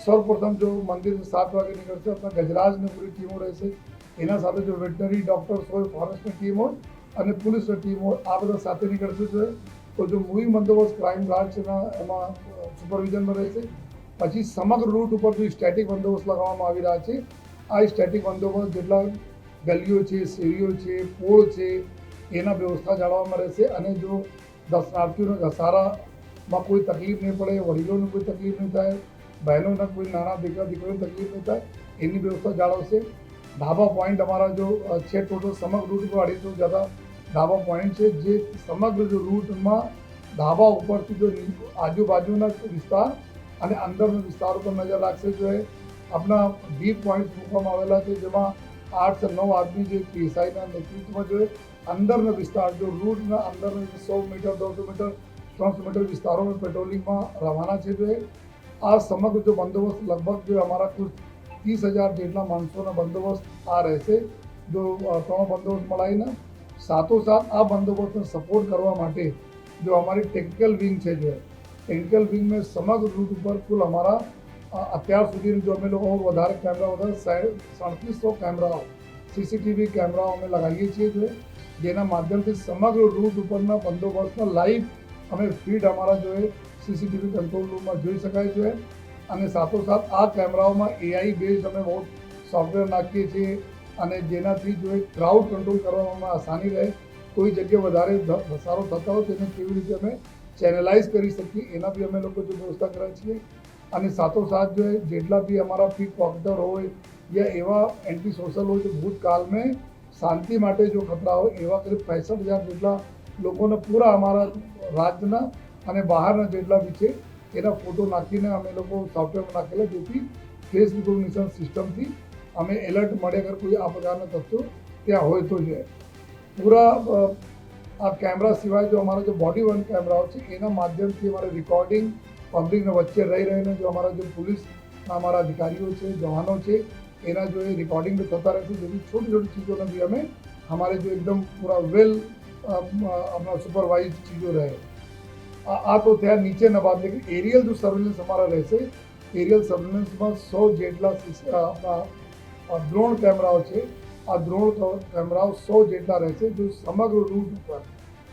સૌપ્રથમ જો મંદિર 7 વાગે નીકળશે, આપણા ગજરાજની પૂરી ટીમો રહેશે, એના સાથે જો વેટનરી ડૉક્ટર્સ હોય, ફોરેસ્ટની ટીમ હોય અને પોલીસની ટીમ હોય, આ બધા સાથે નીકળશે જોઈએ. તો જો મૂવી બંદોબસ્ત ક્રાઇમ બ્રાન્ચ છે એમાં સુપરવિઝનમાં રહેશે. પછી સમગ્ર રૂટ ઉપર જો સ્ટેટિક બંદોબસ્ત લગાવવામાં આવી રહ્યા છે. આ સ્ટેટિક બંદોબસ્ત જેટલા ગલીઓ છે, શેરીઓ છે, પોળ છે, એના વ્યવસ્થા જાળવવામાં રહેશે. અને જો દર્શનાર્થીઓને ઘસારામાં કોઈ તકલીફ નહીં પડે, વડીલોને કોઈ તકલીફ નહીં થાય, બહેનોના કોઈ નાના દીકરા દીકરીઓને તકલીફ નહીં થાય, એની વ્યવસ્થા જાળવશે. ધાબા પોઈન્ટ અમારા જો છે, ટોટલ સમગ્ર રૂટ પર 250 જ્યાદા ધાબા પોઈન્ટ છે, જે સમગ્ર જો રૂટમાં ધાબા ઉપરથી જો આજુબાજુના વિસ્તાર અને અંદરના વિસ્તાર ઉપર નજર રાખશે. જોઈએ આપણા ડીપ પોઈન્ટ મૂકવામાં આવેલા છે, જેમાં 8 से 9 આદમી જે પીએસઆઈના નેતૃત્વમાં જોઈએ અંદરના વિસ્તાર જો રૂટના અંદરના 100 મીટર, 200 મીટર, 300 મીટર વિસ્તારોમાં પેટ્રોલિંગમાં રવાના છે. જોઈએ આ સમગ્ર જો બંદોબસ્ત લગભગ જો અમારા કુલ 30,000 જેટલા માણસોના બંદોબસ્ત આ રહેશે. જો ત્રણ બંદોબસ્ત મળાવીને સાથોસાથ આ બંદોબસ્તને સપોર્ટ કરવા માટે જો અમારી ટેકનિકલ વિંગ છે, જો ટેકનિકલ વિંગ મેં સમગ્ર રૂટ ઉપર કુલ અમારા અત્યાર સુધી જો અમે લોકો વધારે કેમેરા વધારે 3700 કેમેરાઓ સીસીટીવી કેમેરાઓ અમે લગાવીએ છીએ. જો જેના માધ્યમથી સમગ્ર રૂટ ઉપરના બંદોબસ્તના લાઈવ અમે ફીડ અમારા જોઈએ સીસીટીવી કંટ્રોલ રૂમમાં જોઈ શકાય છે. અને સાથોસાથ આ કેમેરાઓમાં એઆઈ બેઝડ અમે બહુ સોફ્ટવેર નાખીએ છીએ અને જેનાથી જો ક્રાઉડ કંટ્રોલ કરવામાં આસાની રહે, કોઈ જગ્યાએ વધારે ઘસારો થતા હોય તેને કેવી રીતે અમે ચેનલાઇઝ કરી શકીએ એના બી અમે લોકો જો વ્યવસ્થા કરીએ છીએ. અને સાથોસાથ જો જેટલા બી અમારા પીક પોકેટર હોય યા એવા એન્ટી સોશલ હોય, તો ભૂતકાળ મેં શાંતિ માટે જો ખતરા હોય એવા કરીબ 65,000 જેટલા લોકોને પૂરા અમારા રાજ્યના અને બહારના જેટલા બી છે એના ફોટો નાખીને અમે લોકો સોફ્ટવેરમાં નાખેલા, જેથી ફેસ રિકોગ્નિશન સિસ્ટમથી અમે એલર્ટ મળે અગર કોઈ આ પ્રકારના તત્વો ત્યાં હોય તો. છે પૂરા આ કેમેરા સિવાય જો અમારા જો બોડી વન કેમેરાઓ છે એના માધ્યમથી અમારે રેકોર્ડિંગ પબ્લિકને વચ્ચે રહી રહીને જો અમારા જો પોલીસના અમારા અધિકારીઓ છે, જવાનો છે, એના જો એ રેકોર્ડિંગ થતા રહેશે, જેવી છોટી છોટી ચીજોને બી અમે हमारे जो एकदम पूरा वेल अपना सुपरवाइज चीज़ों रहे. आ तो ત્યાં નીચેના બાદ, લેकिन એરિયલ જો સર્વેલન્સ અમારા રહેશે, એરિયલ સર્વેલન્સમાં 100 જેટલા આપણા ડ્રોન કેમેરાઓ છે. આ ડ્રોન કેમેરાઓ 100 જેટલા રહેશે, જો સમગ્ર રૂટ ઉપર,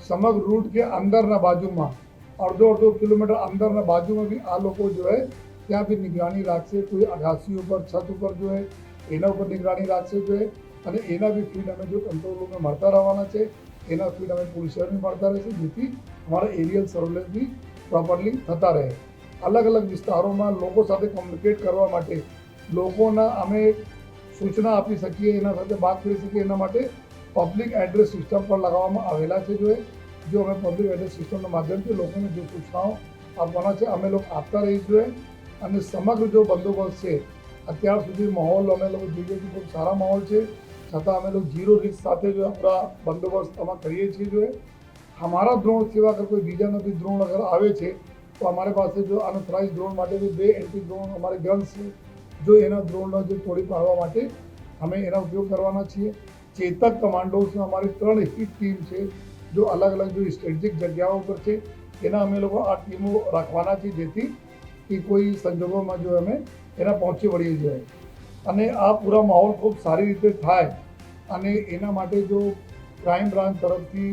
સમગ્ર રૂટ કે અંદરના બાજુમાં અડધો કિલોમીટર અંદરના બાજુમાં બી આ લોકો જો હે ત્યાં બી નિગરાની રાખશે. કોઈ અગાસી ઉપર, છત ઉપર જો હે એના ઉપર નિગરાની રાખશે. જો હે અને એના બી ફીડ અમે જો કંટ્રોલ રૂમમાં મળતા રહેવાના છે, એના ફીડ અમે પોલીસને મળતા રહેશે, જેથી અમારા એરિયલ સર્વેલન્સ બી પ્રોપરલી થતા રહે. અલગ અલગ વિસ્તારોમાં લોકો સાથે કોમ્યુનિકેટ કરવા માટે લોકોના અમે સૂચના આપી શકીએ, એના સાથે વાત કરી શકીએ, એના માટે પબ્લિક એડ્રેસ સિસ્ટમ પર લગાવવામાં આવેલા છે. જો અમે પબ્લિક એડ્રેસ સિસ્ટમના માધ્યમથી લોકોને જે સૂચનાઓ આપવાના છે અમે લોકો આપતા રહીએ છીએ. અને સમગ્ર જો બંદોબસ્ત છે અત્યાર સુધી માહોલ અમે લોકો જોઈએ કે ખૂબ સારા માહોલ છે, છતાં અમે લોકો 0 રિસ્ક સાથે જો આપણા બંદોબસ્ત અમે કરીએ છીએ. જો हमारा ड्रोन सिवा अगर कोई बीजा नदी ड्रोन अगर आवे છે તો हमारे પાસે જો અનઓથરાઇઝ ડ્રોન માટે બી 2 એન્ટી ડ્રોન અમારે ગન્સ છે, જો એના ડ્રોનનો જે તોડી પાડવા માટે અમે એના ઉપયોગ કરવાના છીએ. ચેતક કમાન્ડોસમાં અમારી 3 હિટ ટીમ છે, જો અલગ અલગ જો સ્ટ્રેટેજિક જગ્યાઓ પર છે એના અમે લોકો આ ટીમો રાખવાના છીએ, જેથી કે કોઈ સંજોગોમાં જો અમે એના પહોંચી વળીએ જોઈએ. અને આ પૂરા માહોલ ખૂબ સારી રીતે થાય અને એના માટે જો ક્રાઇમ બ્રાન્ચ તરફથી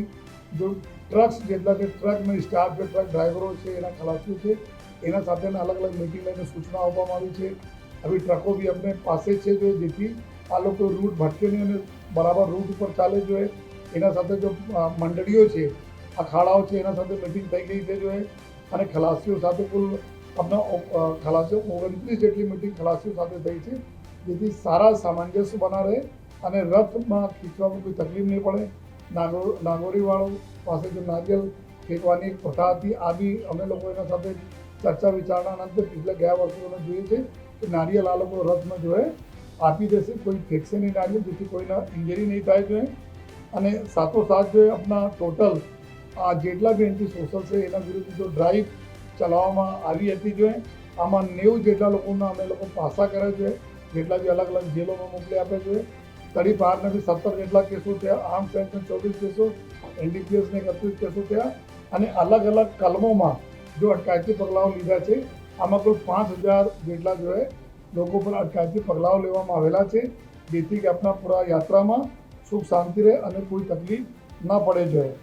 જો ટ્રક્સ જેટલા કે ટ્રકનો સ્ટાફ છે, ટ્રક ડ્રાઈવરો છે, એના ખલાસીઓ છે, એના સાથેના અલગ અલગ મિટિંગ લઈને સૂચના આપવામાં આવી છે. હવે ટ્રકો બી અમને પાસે છે, જો જેથી આ લોકો રૂટ ભટકે નહીં અને બરાબર રૂટ ઉપર ચાલે. જોઈએ એના સાથે જો મંડળીઓ છે, અખાડાઓ છે, એના સાથે મિટિંગ થઈ ગઈ છે. જોઈએ અને ખલાસીઓ સાથે કુલ આપણા ખલાસીઓ 29 જેટલી મિટિંગ ખલાસીઓ સાથે થઈ છે, જેથી સારા સામંજસ્ય બના રહે અને રથમાં ખીચવામાં કોઈ તકલીફ નહીં પડે. નાગોરીવાળો પાસે જો નારિયેલ ફેંકવાની એક પ્રથા હતી, આ બી અમે લોકો એના સાથે ચર્ચા વિચારણા અંતે પિછલા ગયા વર્ષોને જોઈએ છે કે નારિયેલ આ લોકો રથમાં જો આપી દેશે, કોઈ ફેંકશે નહીં નારિયેલ, જેથી કોઈના ઇન્જરી નહીં થાય. જોઈએ અને સાથોસાથ જો આપણા ટોટલ આ જેટલા બી એન્ટી સોશલ છે એના વિરુદ્ધ જો ડ્રાઈવ ચલાવવામાં આવી હતી. જોઈએ આમાં 90 જેટલા લોકોના અમે લોકો પાસા કર્યા છે, જેટલા બી અલગ અલગ જેલોમાં મોકલી આપે છે. તડી પારના બી 17 જેટલા કેસો થયા, આર્મ્સ એક્ટના 24 કેસો, એનડીપીએસને 31 કેસો થયા અને અલગ અલગ કલમોમાં જો અટકાયતી પગલાઓ લીધા છે. આમાં કુલ 5000 જેટલા લોકો પર અટકાયતી પગલાઓ લેવામાં આવેલા છે, જેથી કે આપણા પૂરા યાત્રામાં સુખ શાંતિ રહે અને કોઈ તકલીફ ના પડે જોઈએ।